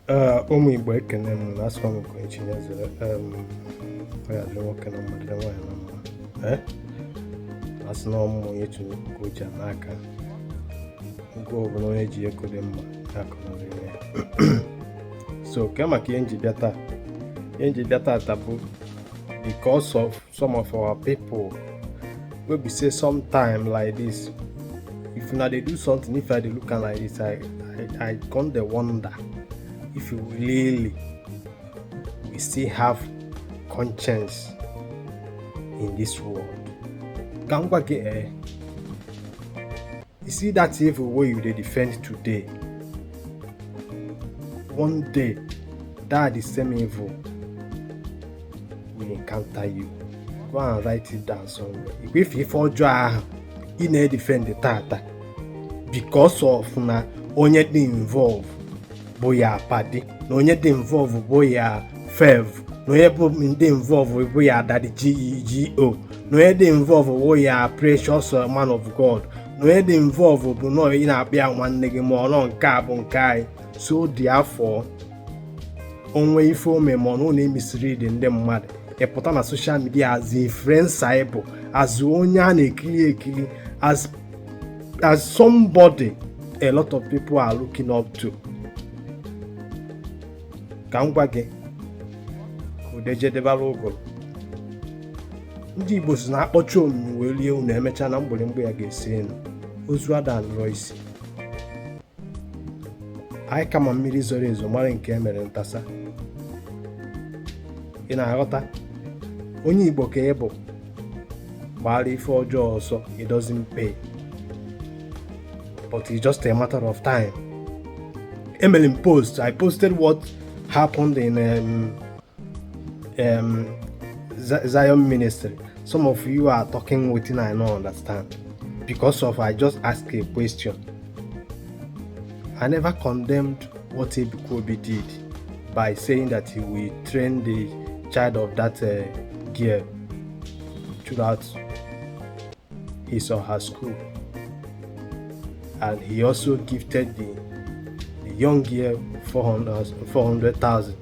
ụmụ Igbo ekene m na asụsụ m nke Chinyere ọ ya dịrị nwoke na mma dịrị nwaanyị na mma asị na ọmụmụ onye tụrụ ka o ji n'aka ngwa ọbụla onye ji ego dị mma akụnụrụ ya so ke maka ihe nji bịa taa bụ because of some of our people wey be say sometime like this if una dey do something, if I dey look am like this, I come dey wonder if you really we still have conscience in this world. Gangwage you see that evil wey you dey defend today, one day that the same evil will encounter you. Go and write it down somewhere. If ọjọọ ahụ ị na-edefend tata because of na onye dị involve bụ ya padi, na onye dị involve bụ ya fev, na onye bụ ndị involve bụ ya daddy GEGO, na onye dị involve bụ ya precious man of God, na onye dị involve bụ na ị na-akpịa nwanne gị ma ọ nọ nke a bụ nke anyị. So therefore onwe ife ome ma ọ na emisiri dị ndị mmadụ ịpụta na social media as a influencer bụ as onye a na-ekiri as somebody a lot of people are looking up to. Ka m gwa gị udejedebara ụgụrụ ndị Igbo si na-akpọcha omimi wee lie unu emecha na mgbịrịmgba ya ga-esi enu ozu ada nrọ isi. Anyị kama mmiri zoro ezo mara nke emere ntasa. Ị na-aghọta? Onye Igbo ka ị bụ gbara ife ọjọọ ọsọ, it doesn't pay, but it's just a matter of time. Emily post, I posted what happened in Zion Ministry. Some of you are talking within I don't understand because of I just asked a question. I never condemned what Ebikobi did by saying that he will train the child of that girl throughout his or her school, and he also gifted the young girl 400,000.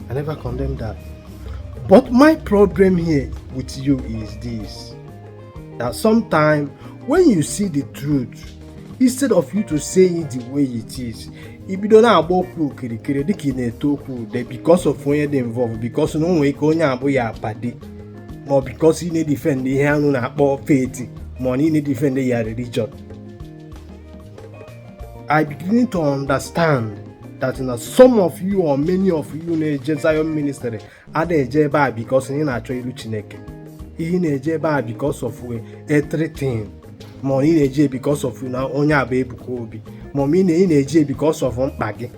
I never condemned that. But my problem here with you is this: that sometimes when you see the truth, instead of you to say it the way it is, ibido na-agba okwu okirikiri dịka ị na-eto okwu ude because of onye dị involved, because na onwe ike onye abụ ya apadi, ma because ị na-edefend ihe anụ na-akpọ faith, ma ị na-edefend ya religion. I begin to understand that some of you or many of you na-eje Zion Ministry ada eje ebe a because ị na-achọ ilu Chineke. Ihe na-eje ebe a because of everything, ma ị na-eje because of na onye abụ Ebuka Obi, ma ị na-eje because of mkpa gị.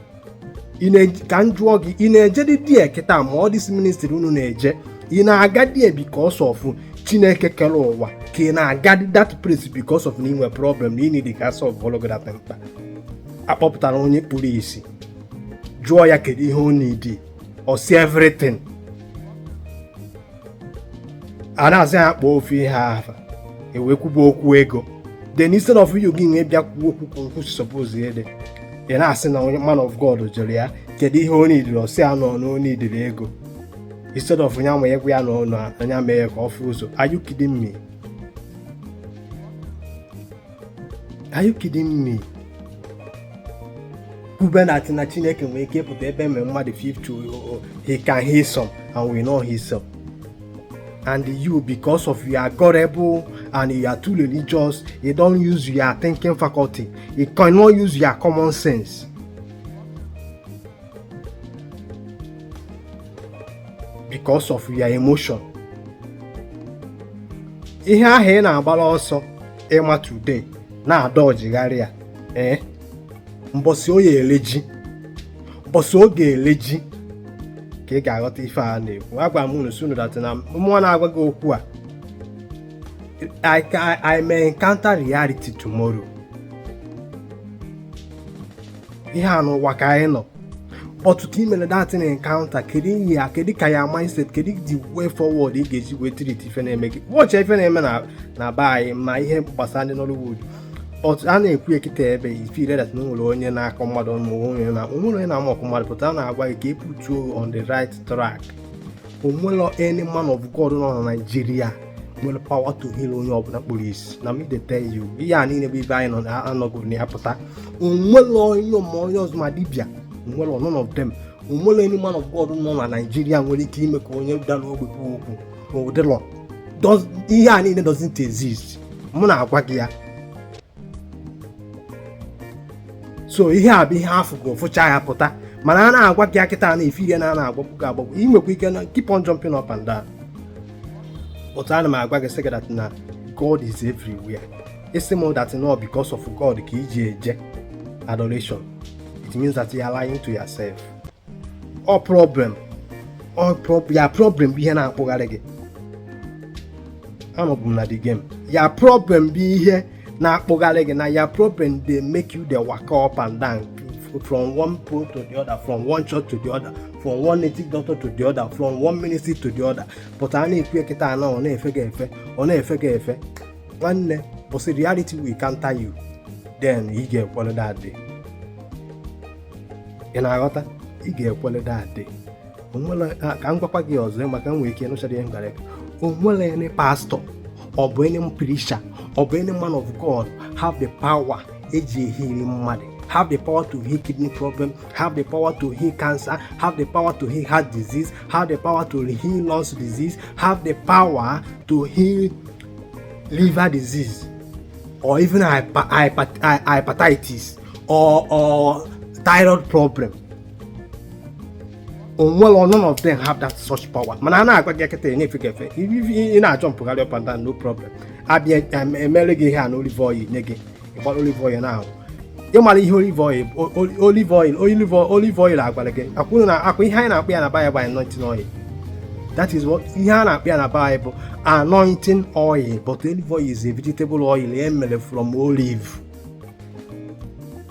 Ka m jụọ gị, ị na-eje dị kịta ma ọ dịs ministry unu na-eje, ị na-aga dị because of Chineke kere ụwa, ka ị na-aga that place because of na inwe problem na ị need ka solve that mkpa. Akpọpụtara onye kpuru isi, jụọ ya kedu ihe ọ need, ọ si everything. A na-asị ya kpọọ ofe ihe ahụ ewekwuba okwu ego, then instead of you gị nwe bịa kwuo okwu suppose ede, ị na-asị na onye man of God jụrụ ya kedu ihe ọ need, ọ sị ya nọ na ọ need ego, instead of onye ama egwu ya na anya mee ka ọ fụ ụzọ. Are you kidding me? Are you kidding me? Kwube na Chineke nwere ike ịpụta ebe mere mmadụ 50, he can heal some and we know heal some. And you, because of you are gullible and you are too religious, you don't use your thinking faculty, you cannot use your common sense. Because of your emotion. Ihe ahụ ị na-agbara ọsọ ịma today na-adọjigharị ya mbọsị oge eleji ka ị ga-aghọta ife a na-ekwu. Agwa m unu sunu dat na mmụọ na-agwa gị okwu a, I may encounter reality tomorrow. Ihe a n'ụwa ka anyị nọ, but ka ị mere that encounter, kedu ka ya mindset, kedu the way forward ị ga-eji wee treat ife na-eme gị. Watch ife na-eme na be anyị ma ihe gbasara ndị Nollywood. a na-ekwu ekita ebe ifire that nwere onye na-akọ mmadụ onwere onye na-ama ọkụ mmadụ pụta na-agwa gị ka e put on the right track. Onwere any man of God nọ na Nigeria nwere power to heal onye ọbụla kpụrụ isi. Na me dey tell you, ihe a niile bụ ibe anyị nọ anọgoro na ya pụta. Onwere onye ọzọ ma dibịa, onwere none of them. Onwere any man of God nọ na Nigeria nwere ike ime ka onye dara ogbe okwu ụdịlọ. Ihe a niile doesn't exist. Mụ na-agwa gị ya. So ihe a bụ ihe afọ go fụcha ya pụta, mana a na-agwa gị akịta na-efe ihe na-agbapụ gị agbapụ. Ị nwekwa ike na keep on jumping up and down. But ana m agwa gị sị that na God is everywhere. It's more that no, because of God ka iji eje adoration. It means that you are lying to yourself. Your problem bụ ihe na-akpụgharị gị. Anọbụ m na the game. Your problem bụ ihe na-akpụgharị gị na your problem dey make you dey waka up and down from one pole to the other, from one church to the other, from one native doctor to the other, from one ministry to the other. But a na-ekwu ekita na ọ na-efe gị efe nwanne, but reality will counter you. Then ị ga-ekwele that day. Ị na-aghọta? Ị ga-ekwele that day. Onwere ka m gwakwa gị ọzọ maka nwere ike nụchara ihe m gara. Onwere any pastor or any preacher or any man of God have the power eji heal mmadụ, have the power to heal kidney problem, have the power to heal cancer, have the power to heal heart disease, have the power to heal lungs disease, have the power to heal liver disease, or even hepatitis or thyroid problem. Well, none of them have that such power. Man, I got get if you jump up and down, no problem. I be a melody here and olive oil, nigga. About olive oil now. You might olive oil, olive oil. I couldn't buy anointing oil. That is what he had a Bible, anointing oil, but olive oil is a vegetable oil from olive.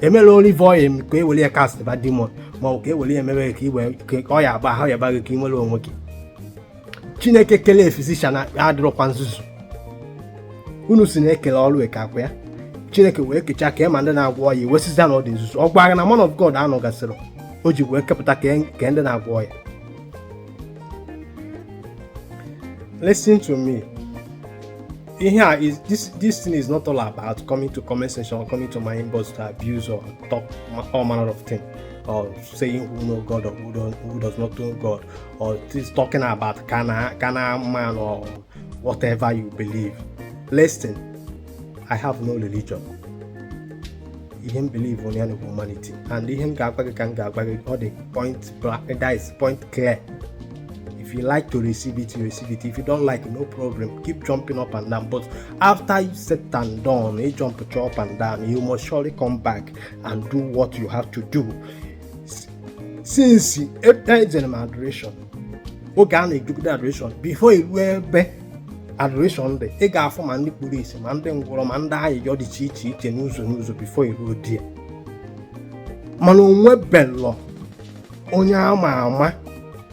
Olive oil, will cast about demon. Okay, will emere ka iwe ka ọ ya aba ha ya ba gị nwere onwe gị. Chineke kele physician adịrọkwa nzuzu. Unu si na-ekele ọrụ eke akwa ya. Chineke wee kecha ka ma ndị na-agwọ ya wesiza na ọ dị nzuzu. Ọ gwara na man of God anọgasịrị. O ji wee kepụta ka ndị na-agwọ ya. Listen to me. Here is this thing is not all about coming to comment section or coming to my inbox to abuse or talk all manner of things, or saying who know God or who does not know God, or just talking about Cana man or whatever you believe. Listen, I have no religion. Even believe on any humanity, and even all the point black, that is point clear. If you like to receive it, you receive it. If you don't like it, no problem. Keep jumping up and down. But after you set and done, you jump up and down, you must surely come back and do what you have to do. Since it's an adoration, okay, do the adoration before you wear adoration. The ega from and the police, and then go and die. You're the cheat and news before you go there. Manu webello, onya mama.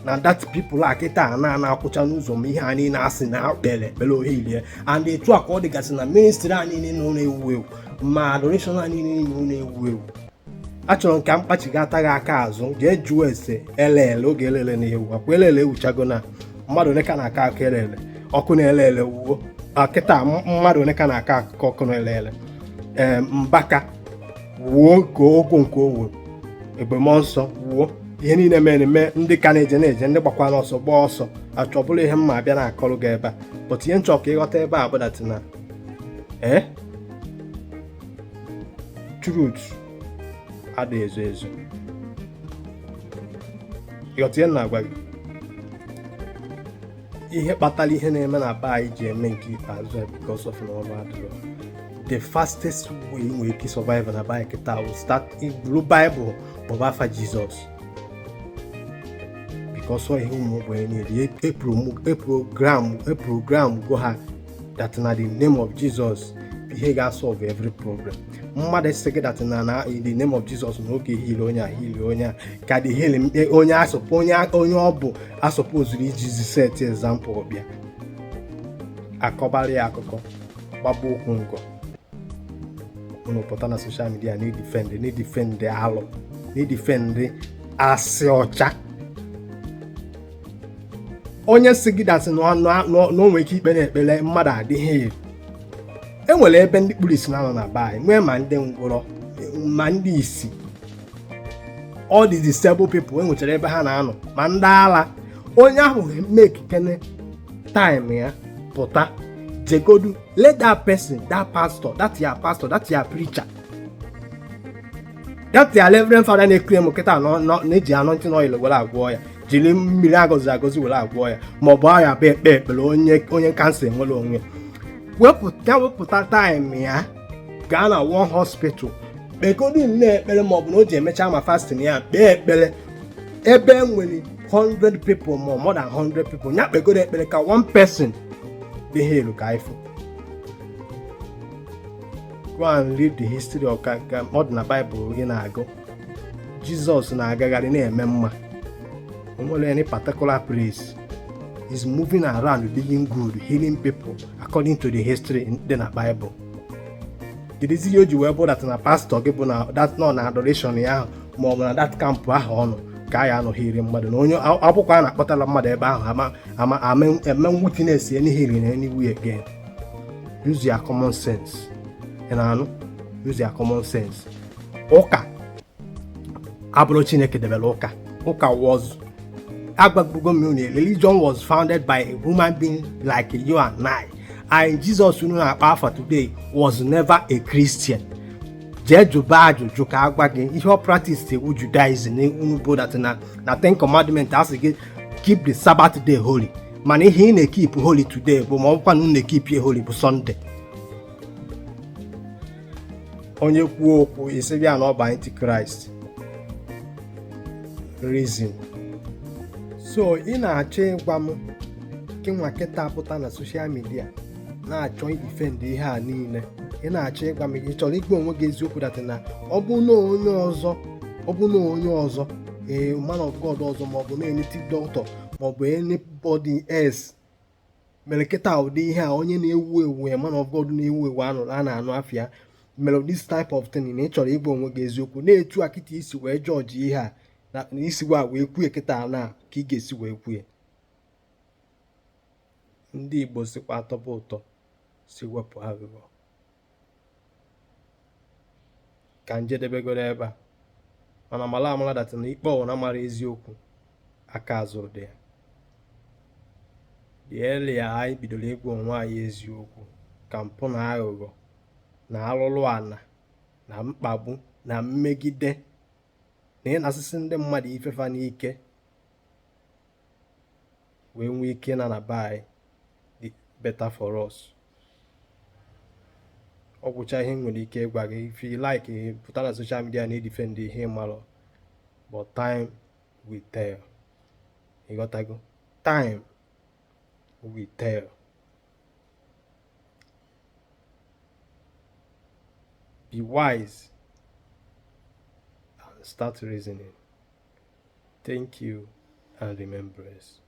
Now that people like it and na-akwụcha n'ụzọ m ihe anyị na-asị na bele ohilie, and they talk all the guys in the ministry anyị no na-ewu ma adoration anyị no na-ewu. Achọrọ nka mkpachigata gị aka azụ jee jụọ ese elele oge elele na-ewu akwa elele ewuchago na mmadụ one ka na-aka aka elele ọkụ na-elele wuo akịta mmadụ one ka na-aka akụkọ ọkụ na-elele mbaka wuo nke ogo nke owo egbe mmụọ nsọ wuo ihe niile mere ndị ka na-eje ndị gbakwa n'ọsọ gba ọsọ achọbụla ihe mma abịa na-akọrọ gị ebe a, but ihe nchọ ka ịghọta ebe a bụ dat na truth adịghị ezo ezo. Ịghọta ihe na-agwa gị ihe kpatara ihe na-eme na be anyị ji eme nke ikpeazụ because of na ọrụ adịrọ. The fastest way nwere ike survive na be anyị kịta will start iburu Bible bụ afa Jizọs. Also, a program go ha that na the name of Jesus he can solve every problem. Mother say that na in the name of Jesus no okay heal onya ka the heal onya obu I suppose Jesus set example obia akobali akoko babu okwu ngo unu pụta na social media na-edifend alụ, na-edifend asị ọcha. Onye si gị dasị na o nwere ike ikpe na-ekpere mmadụ adịghị. Enwere ebe ndị kpuru isi na-anọ na be nwee ma ndị ngwụrọ ma ndị isi, all the disabled people enwechara ebe ha na-anọ, ma ndị ala. Onye ahụ make kene time ya pụta jegodu, let that person, that pastor, that your preacher, that your reverend father na-ekiri kịta na-eji anointing oil were agwọ ya, jiri mmiri agọzi were agwọ ya, ma ọ bụ ahịa bụ ekpere onye kansa enwere onwe. Wepụta time ya gaa na one hospital kpegodu na-ekpere, ma ọ bụ na o ji emecha ma fasting ya kpee ekpere ebe enwere 100 people ma more than 100 people. Ya kpegodu ekpere ka one person dị healed ka ifo. Go and read the history of ọ dị na Bible gị na-agụ. Jesus na-agagharị na-eme mma. O nwere any particular place. He's moving around being good, healing people according to the history dị na Bible. Dịdịzi o ji wee bụ that na pastor gị bụ na that nọ na adoration ya ma ọ bụ na that camp ahụ ọnụ ka ya anọghị iri mmadụ, na onye akwụkwọ a na-akpọtala mmadụ ebe ahụ eme witness anything anywhere again. Use your common sense. Use your common sense. Ụka abụrụ Chineke debere ụka. Ụka was agbagbugom unu, religion was founded by a human being like you and I. And Jesus unu na-akpa afa today was never a Christian. Jee jụba ajụjụ ka agwa gị ihe ọ practice ewu Judaism unu bụ that na Ten Commandments asị gị keep the Sabbath day holy, mana ihe ị na-keep holy today bụ ma ọ bụkwa na unu na-keep ya holy bụ Sunday. Onye kwuo okwu isi bịa na ọ bụ Antichrist. Reason. So ị na-achọ ịgwa m gị nwa kịta pụta na social media na-achọ idefend ihe a niile, ị na-achọ ịgwa m ị chọrọ igwe onwe gị eziokwu dat na ọ bụ na onye ọzọ man of God ọzọ, maọbụ na native doctor, maọbụ anybody else mere kịta ụdị ihe a, onye na-ewu ewu man of God na-ewu ewu a na-anụ afịa mere this type of thing, na ị chọrọ igwe onwe gị eziokwu na-etu akịta isi wee jọji ihe a na isi wee kwuye kịta na ka ị ga-esi wee kwuye. Ndị Igbo sikwa atọba ụtọ si wepụ aghụghọ. Ka njedebegoro ebe a, mana mala amala dat na ikpe ọwụna mara eziokwu aka azụ dị ya. The earlier anyị bidoro ịgwa onwe anyị eziokwu, ka mpụ na aghụghọ na alụlụ ana na mkpagbu na mmegide na ịnasịsị ndị mmadụ ifefa n'ike wee nwee ike na be anyị dị better for us. Ọ gwụcha ihe nwere ike ịgwa gị, if you like pụta na social media na edefend ihe mara, but time will tell. Ịghọtago? Time will tell. Be wise and start reasoning. Thank you and remembrance.